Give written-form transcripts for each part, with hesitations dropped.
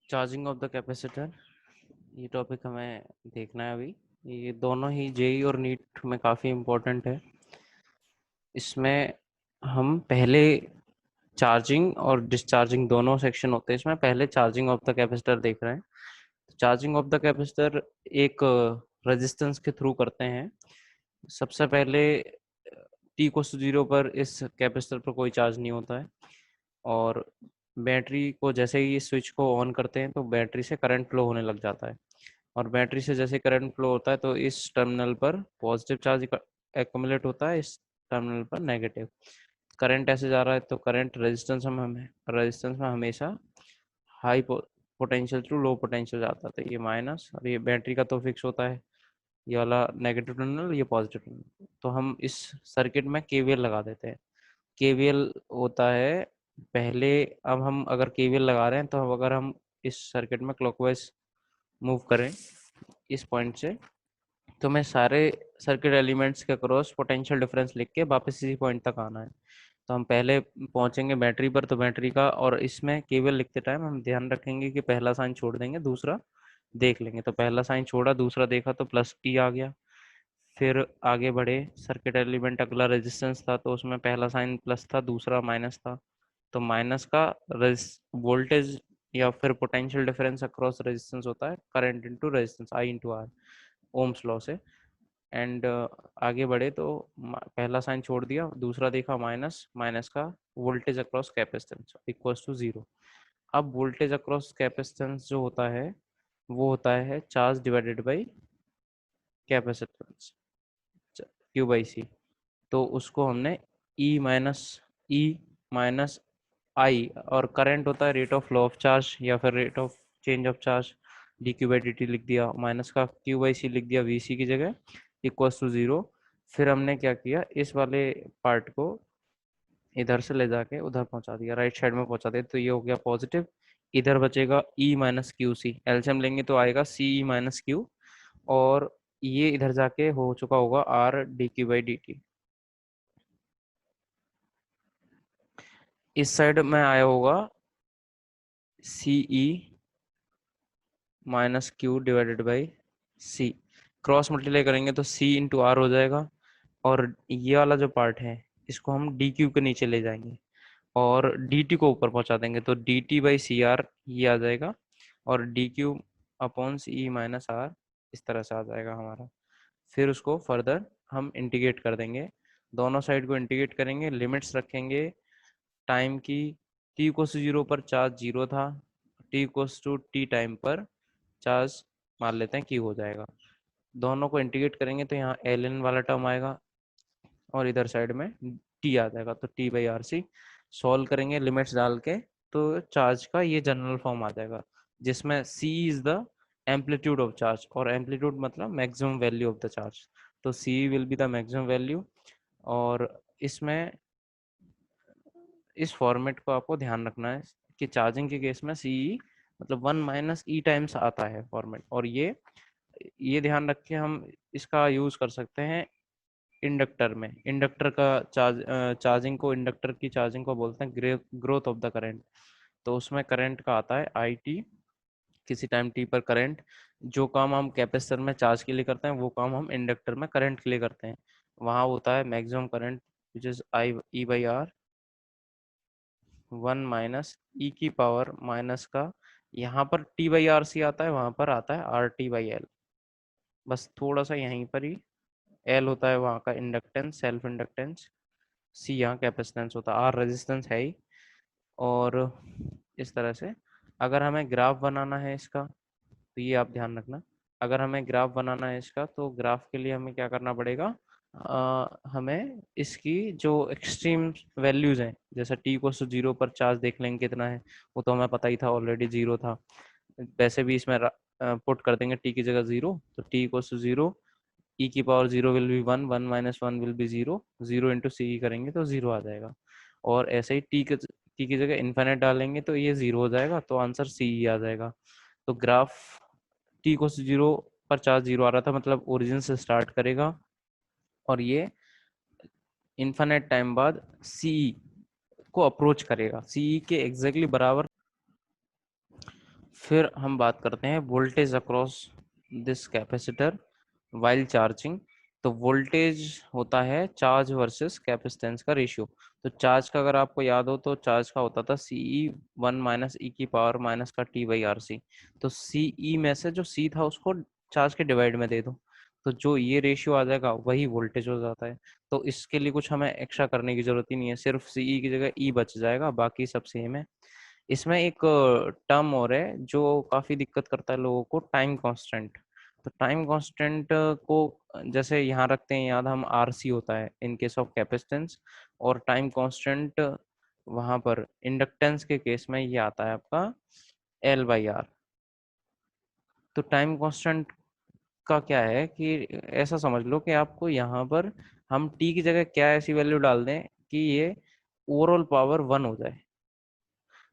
Charging of the capacitor, ये topic हमें देखना है अभी। ये दोनों ही जेई और नीट में काफ़ी इम्पोर्टेंट है। इसमें हम पहले चार्जिंग और डिस्चार्जिंग दोनों सेक्शन होते हैं। इसमें पहले चार्जिंग ऑफ द कैपेसिटर देख रहे हैं। चार्जिंग ऑफ द कैपेसिटर एक रेजिस्टेंस के थ्रू करते हैं। सबसे पहले टी को 0 पर इस कैपेसिटर पर कोई चार्ज नहीं होता है, और बैटरी को जैसे ही इस स्विच को ऑन करते हैं तो बैटरी से करंट फ्लो होने लग जाता है, और बैटरी से जैसे करंट फ्लो होता है तो इस टर्मिनल पर पॉजिटिव चार्ज एक्युमुलेट होता है, इस टर्मिनल पर नेगेटिव। करंट ऐसे जा रहा है तो करंट रेजिस्टेंस में हमेशा high potential to low potential जाता है। तो ये माइनस, और ये बैटरी का तो फिक्स होता है, ये वाला नेगेटिव टर्मिनल, ये पॉजिटिव टर्मिनल। तो हम इस सर्किट में केवीएल लगा देते हैं। केवीएल होता है पहले। अब हम अगर केवीएल लगा रहे हैं तो अगर हम इस सर्किट में क्लॉकवाइज मूव करें इस पॉइंट से, तो मैं सारे सर्किट एलिमेंट्स के अक्रॉस पोटेंशियल डिफरेंस लिख के वापस इसी पॉइंट तक आना है। तो हम पहले पहुंचेंगे बैटरी पर, तो बैटरी का, और इसमें केवल लिखते टाइम हम ध्यान रखेंगे कि पहला साइन छोड़ देंगे, दूसरा देख लेंगे। तो पहला साइन छोड़ा, दूसरा देखा तो प्लस टी आ गया। फिर आगे बढ़े, सर्किट एलिमेंट अगला रेजिस्टेंस था तो उसमें पहला साइन प्लस था, दूसरा माइनस था। तो माइनस का वोल्टेज या फिर पोटेंशियल डिफरेंस अक्रॉस रेजिस्टेंस होता है current into resistance, I into R, Ohm's law से। एंड आगे बढ़े तो पहला साइन छोड़ दिया, दूसरा देखा माइनस, माइनस का voltage across capacitance equals to 0। अब वोल्टेज अक्रॉस कैपेसिटेंस जो होता है वो होता है charge divided by capacitance, Q by C. तो उसको हमने ई माइनस आई, और करंट होता है rate of flow of charge या फिर rate of change of charge, D Q by D T लिख दिया, माइनस का क्यू बाई सी लिख दिया वी सी की जगह, इक्वल्स टू 0। फिर हमने क्या किया, इस वाले पार्ट को इधर से ले जाके उधर पहुंचा दिया, राइट साइड में पहुंचा दिया, तो ये हो गया पॉजिटिव। इधर बचेगा ई माइनस क्यू सी, एलसीएम लेंगे तो आएगा सी ई माइनस क्यू, और ये इधर जाके हो चुका होगा R D Q by D T. इस साइड में आया होगा C E minus Q divided by C. Cross multiply करेंगे तो सी इंटू आर हो जाएगा, और ये वाला जो पार्ट है इसको हम डी क्यू के नीचे ले जाएंगे और डी टी को ऊपर पहुंचा देंगे, तो D T by C R ये आ जाएगा, और D Q upon C E minus R इस तरह से आ जाएगा हमारा। फिर उसको फर्दर हम इंटीग्रेट कर देंगे, दोनों साइड को इंटीग्रेट करेंगे, लिमिट्स रखेंगे टाइम की। टी इक्वल्स टू 0 पर चार्ज 0 था, T equals to T time पर चार्ज मान लेते हैं क्यू हो जाएगा। दोनों को इंटीग्रेट करेंगे तो यहाँ एल एन वाला टर्म आएगा, और इधर साइड में टी आ जाएगा, तो T by R C. Solve करेंगे लिमिट्स डाल के तो चार्ज का ये जनरल फॉर्म आ जाएगा, जिसमें C is the amplitude of charge, और एम्पलीट्यूड मतलब maximum value of the charge, तो C will be the maximum value. और इसमें इस फॉर्मेट को आपको ध्यान रखना है कि चार्जिंग के केस में सी मतलब 1 माइनस ई टाइम्स आता है फॉर्मेट, और ये ध्यान रख के हम इसका यूज कर सकते हैं इंडक्टर में। इंडक्टर का चार्जिंग को, इंडक्टर की चार्जिंग को बोलते हैं ग्रोथ ऑफ द करंट। तो उसमें करंट का आता है आई टी, किसी टाइम टी पर करंट। जो काम हम कैपेसिटर में चार्ज के लिए करते हैं वो काम हम इंडक्टर में करंट के लिए करते हैं। वहाँ होता है maximum current which is I E by R, 1 minus E की पावर माइनस का, यहाँ पर टी बाई आर सी आता है, वहाँ पर आता है आर टी बाई एल। बस थोड़ा सा यहीं पर ही एल होता है वहाँ का इंडक्टेंस, सेल्फ इंडक्टेंस, सी यहाँ कैपेसिटेंस होता है, आर रेजिस्टेंस है ही। और इस तरह से अगर हमें ग्राफ बनाना है इसका, तो ये आप ध्यान रखना, अगर हमें ग्राफ बनाना है इसका तो ग्राफ के लिए हमें क्या करना पड़ेगा, हमें इसकी जो एक्सट्रीम वैल्यूज हैं, जैसे टी को 0 पर चार्ज देख लेंगे कितना है, वो तो हमें पता ही था, ऑलरेडी 0 था। वैसे भी इसमें पुट कर देंगे टी की जगह 0, तो टी को 0, ई की power 0 will be 1, 1 minus 1 will be 0, 0 into C करेंगे तो 0 आ जाएगा। और ऐसे ही टी की जगह इन्फिनिट डालेंगे तो ये 0 हो जाएगा, तो आंसर सी आ जाएगा। तो ग्राफ टी को 0 पर चार्ज 0 आ रहा था, मतलब ओरिजिन से स्टार्ट करेगा, और ये इन्फिनिट टाइम बाद सी को अप्रोच करेगा, सी के एग्जैक्टली बराबर। फिर हम बात करते हैं voltage across this capacitor while charging. तो वोल्टेज होता है चार्ज वर्सेस कैपेसिटेंस का रेशियो। तो चार्ज का अगर आपको याद हो तो चार्ज का होता था सीई 1 - e⁻टी/RC। तो सीई में से जो सी था उसको चार्ज के डिवाइड में दे दो, तो जो ये रेशियो आ जाएगा वही वोल्टेज हो जाता है। तो इसके लिए कुछ हमें एक्स्ट्रा करने की जरूरत ही नहीं है, सिर्फ सीई की जगह ई बच जाएगा, बाकी सब सेम है। इसमें एक टर्म और है जो काफी दिक्कत करता है लोगों को, टाइम कांस्टेंट। तो टाइम कांस्टेंट को जैसे यहाँ रखते हैं याद, हम आरसी होता है इन केस ऑफ कैपेसिटेंस, और टाइम कांस्टेंट वहां पर इंडक्टेंस के केस में ये आता है आपका L/R। तो टाइम कांस्टेंट का क्या है कि ऐसा समझ लो कि आपको यहाँ पर हम टी की जगह क्या ऐसी वैल्यू डाल दें कि ये ओवरऑल पावर 1 हो जाए।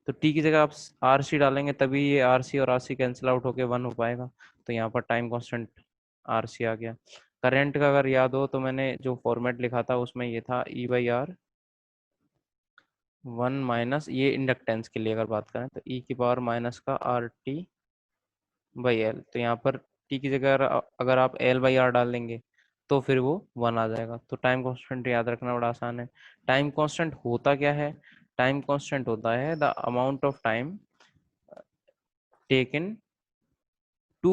तो टी की जगह आप आर सी डालेंगे तभी ये आर सी और आर सी कैंसिल आउट होके 1 हो पाएगा। तो यहाँ पर टाइम कांस्टेंट आर सी आ गया। करंट का अगर याद हो तो मैंने जो फॉर्मेट लिखा था उसमें ये था E/R 1 - ये इंडक्टेंस के लिए अगर बात करें तो e⁻ का RT/L। तो यहाँ पर टी की जगह अगर आप L/R डाल देंगे तो फिर वो 1 आ जाएगा। तो टाइम कांस्टेंट याद रखना बड़ा आसान है। टाइम कांस्टेंट होता क्या है? टाइम कांस्टेंट होता है the amount of time taken to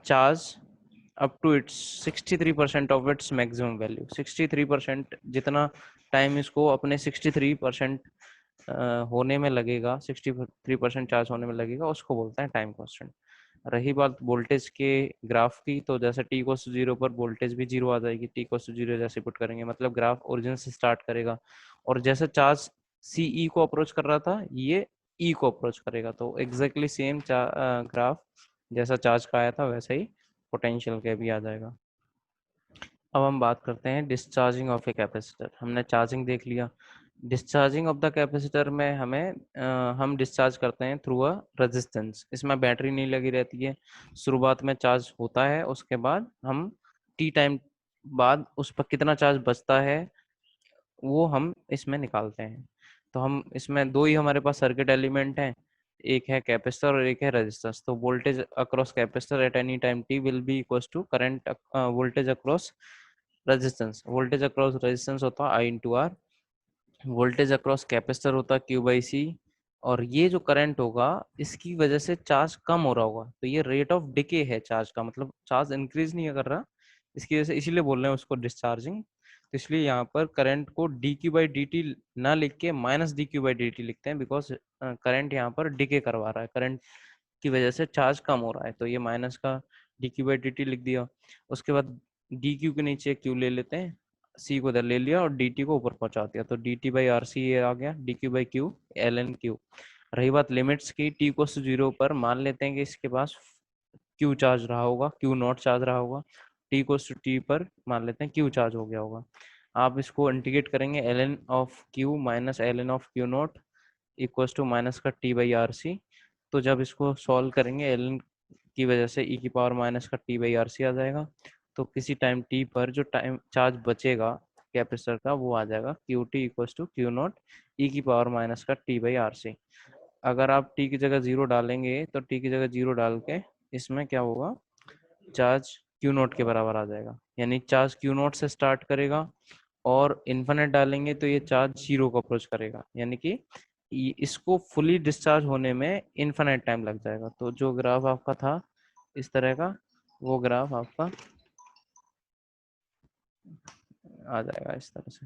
charge up to its 63% of its maximum value। 63% जितना टाइम इसको अपने 63% होने में लगेगा, 63% चार्ज होने में लगेगा, उसको बोलते हैं टाइम कांस्टेंट। रही बात वोल्टेज के ग्राफ की, तो जैसे t को 0 पर वोल्टेज भी 0 आ जाएगी। t को 0 जैसे पुट करेंगे मतलब ग्राफ ओरिजिन से स्टार्ट करेगा, और जैसे चार्ज CE को अप्रोच कर रहा था ये E को अप्रोच करेगा। तो एग्जैक्टली सेम ग्राफ जैसा चार्ज का आया था वैसा ही पोटेंशियल का भी आ जाएगा। अब हम बात करते हैं डिस्चार्जिंग ऑफ ए कैपेसिटर। हमने चार्जिंग देख लिया। डिस्चार्जिंग ऑफ द कैपेसिटर में हम डिस्चार्ज करते हैं थ्रू अ रेजिस्टेंस। इसमें बैटरी नहीं लगी रहती है, शुरुआत में चार्ज होता है, उसके बाद हम टी टाइम बाद उस पर कितना चार्ज बचता है वो हम इसमें निकालते हैं। तो हम इसमें दो ही हमारे पास सर्किट एलिमेंट हैं, एक है कैपेसिटर और एक है रेजिस्टेंस। तो voltage across capacitor at any time T will be equals to current voltage across resistance. Voltage across resistance होता है I/R, वोल्टेज अक्रॉस कैपेसिटर होता है Q/C। और ये जो करंट होगा इसकी वजह से चार्ज कम हो रहा होगा, तो ये रेट ऑफ डिके है चार्ज का, मतलब चार्ज इंक्रीज नहीं कर रहा इसकी वजह से, इसीलिए बोल रहे हैं उसको डिस्चार्जिंग। तो इसलिए यहाँ पर करंट को dQ/dt ना लिख के -dQ/dt लिखते हैं, बिकॉज करंट यहाँ पर डिके करवा रहा है, करंट की वजह से चार्ज कम हो रहा है, तो ये माइनस का dQ/dt लिख दिया। उसके बाद dQ के नीचे Q ले लेते हैं, C को इधर ले लिया और dt को ऊपर पहुंचा दिया, तो dt/RC ये आ गया, dQ/Q ln Q। रही बात लिमिट्स की, t को 0 पर मान लेते हैं कि इसके पास Q चार्ज रहा होगा, Q नॉट चार्ज रहा होगा। t को t पर मान लेते हैं Q चार्ज हो गया होगा। आप इसको इंटीग्रेट करेंगे, ln of Q minus ln of Q nought equals to minus का t/RC। तो जब इसको सॉल्व करेंगे ln की वजह से e⁻ का t/RC आ जाएगा। तो किसी टाइम t पर जो टाइम चार्ज बचेगा कैपेसिटर का वो आ जाएगा Qt equals to Q nought e⁻ का t/RC। अगर आप t की जगह 0 डालेंगे तो t की जगह 0 डाल के इसमें क्या होगा, चार्ज Q नॉट के बराबर आ जाएगा, यानी चार्ज Q नॉट से स्टार्ट करेगा और इन्फिनिट डालेंगे तो ये चार्ज 0 को अप्रोच करेगा, यानी कि इसको फुली डिस्चार्ज होने में इन्फिनिट टाइम लग जाएगा। तो जो ग्राफ आपका था इस तरह का, वो ग्राफ आपका आ जाएगा इस तरह से।